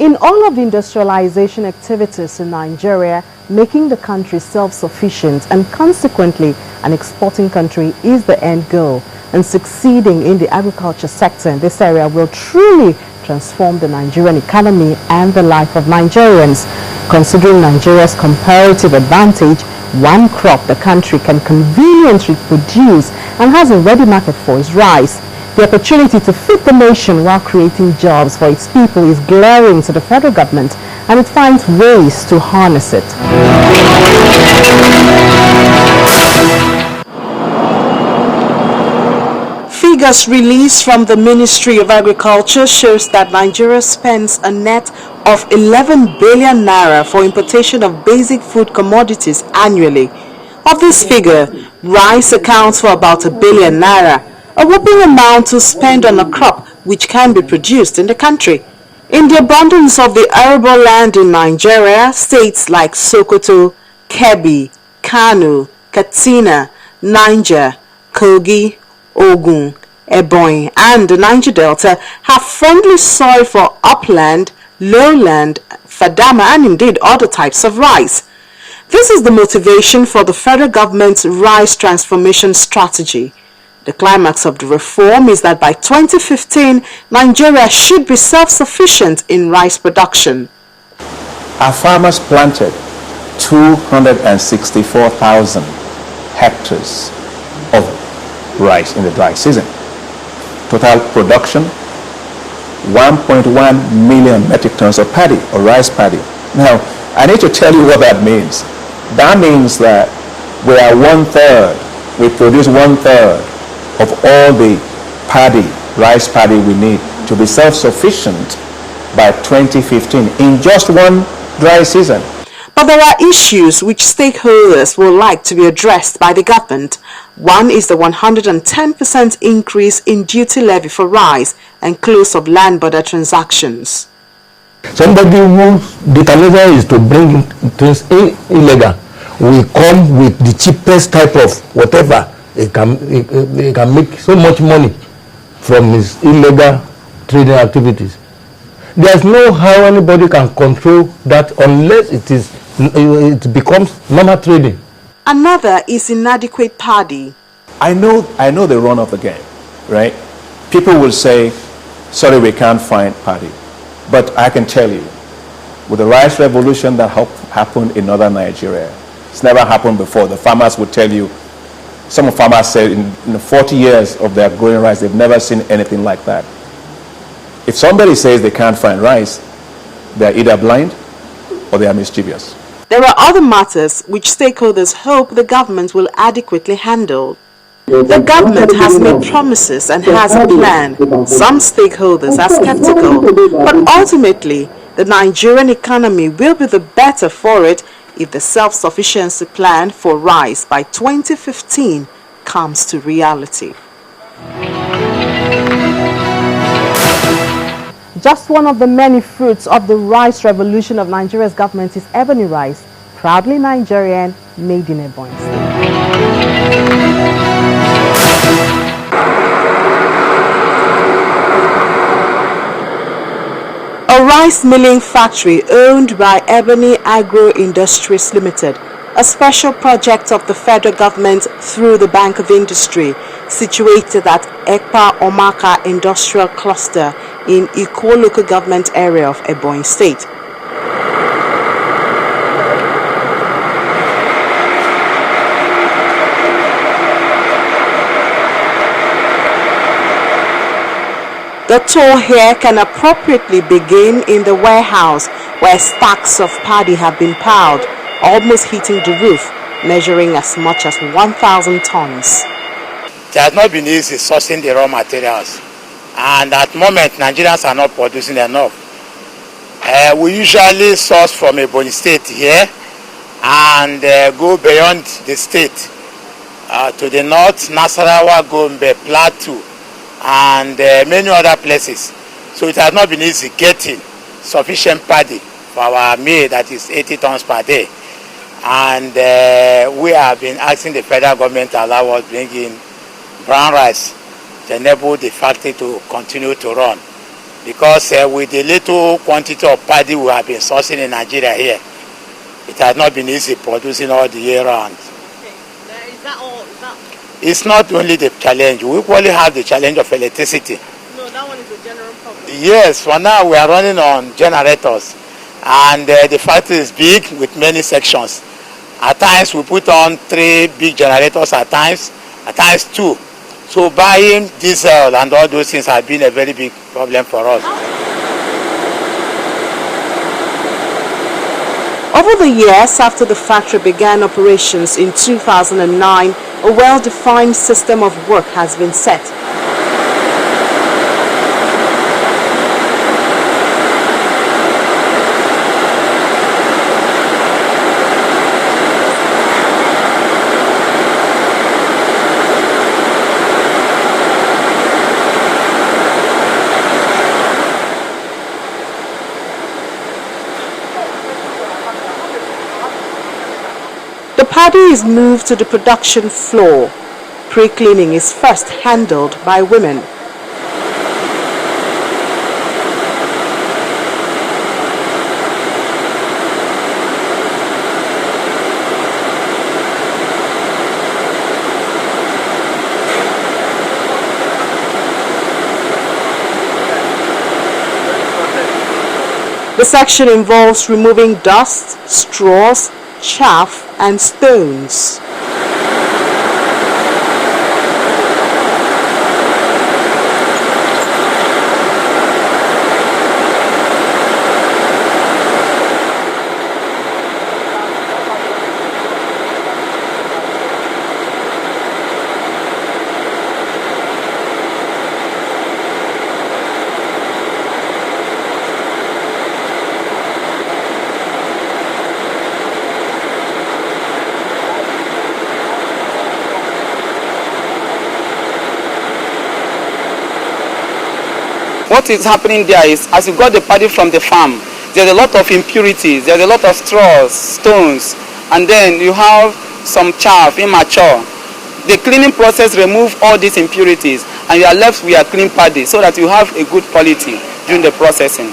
In all of the industrialization activities in Nigeria, making the country self-sufficient and consequently an exporting country is the end goal. And succeeding in the agriculture sector in this area will truly transform the Nigerian economy and the life of Nigerians. Considering Nigeria's comparative advantage, one crop the country can conveniently produce and has a ready market for is rice. The opportunity to feed the nation while creating jobs for its people is glaring to the federal government, and it finds ways to harness it. Figures released from the Ministry of Agriculture shows that Nigeria spends a net of 11 billion naira for importation of basic food commodities annually. Of this figure, rice accounts for about 1 billion naira, a whopping amount to spend on a crop which can be produced in the country. In the abundance of the arable land in Nigeria, states like Sokoto, Kebbi, Kano, Katsina, Niger, Kogi, Ogun, Ebonyi and the Niger Delta have friendly soil for upland, lowland, fadama and indeed other types of rice. This is the motivation for the federal government's rice transformation strategy. The climax of the reform is that by 2015, Nigeria should be self-sufficient in rice production. Our farmers planted 264,000 hectares of rice in the dry season. Total production, 1.1 million metric tons of paddy or rice paddy. Now, I need to tell you what that means. That means that we are 1/3, we produce 1/3 of all the paddy, rice paddy we need to be self-sufficient by 2015 in just one dry season. But there are issues which stakeholders would like to be addressed by the government. One is the 110% increase in duty levy for rice and close of land border transactions. Somebody who the delivery is to bring things illegal will come with the cheapest type of whatever. He can make so much money from his illegal trading activities. There's no how anybody can control that unless it becomes normal trading. Another is inadequate paddy. I know the run of the game, right? People will say, sorry, we can't find paddy. But I can tell you, with the rice revolution that happened in northern Nigeria, it's never happened before. The farmers would tell you, some farmers say in 40 years of their growing rice, they've never seen anything like that. If somebody says they can't find rice, they're either blind or they are mischievous. There are other matters which stakeholders hope the government will adequately handle. The government has made promises and has a plan. Some stakeholders are skeptical, but ultimately, the Nigerian economy will be the better for it if the self-sufficiency plan for rice by 2015 comes to reality. Just one of the many fruits of the rice revolution of Nigeria's government is ebony rice, proudly Nigerian, made in Ebonyi State. A rice milling factory owned by Ebony Agro Industries Limited, a special project of the federal government through the Bank of Industry, situated at Ekpa Omaka Industrial Cluster in Iko local government area of Ebonyi State. The tour here can appropriately begin in the warehouse where stacks of paddy have been piled, almost hitting the roof, measuring as much as 1,000 tons. It has not been easy sourcing the raw materials, and at the moment Nigerians are not producing enough. We usually source from Ebonyi State here and go beyond the state to the north, Nasarawa, Gombe, Plateau, and many other places. So it has not been easy getting sufficient paddy for our meal, that is 80 tons per day. And we have been asking the federal government to allow us bring in brown rice to enable the factory to continue to run. because with the little quantity of paddy we have been sourcing in Nigeria here, it has not been easy producing all the year round. Okay. Now, is that all? Is that... It's not only the challenge. We equally have the challenge of electricity. No, that one is a general problem. Yes, for now we are running on generators, and the factory is big with many sections. At times we put on 3 big generators at times 2. So buying diesel and all those things have been a very big problem for us. Over the years after the factory began operations in 2009, a well-defined system of work has been set. The paddy is moved to the production floor. Pre-cleaning is first handled by women. The section involves removing dust, straws, chaff and stones. What is happening there is, as you got the paddy from the farm, there's a lot of impurities, there's a lot of straws, stones, and then you have some chaff, immature. The cleaning process removes all these impurities, and you are left with a clean paddy so that you have a good quality during the processing.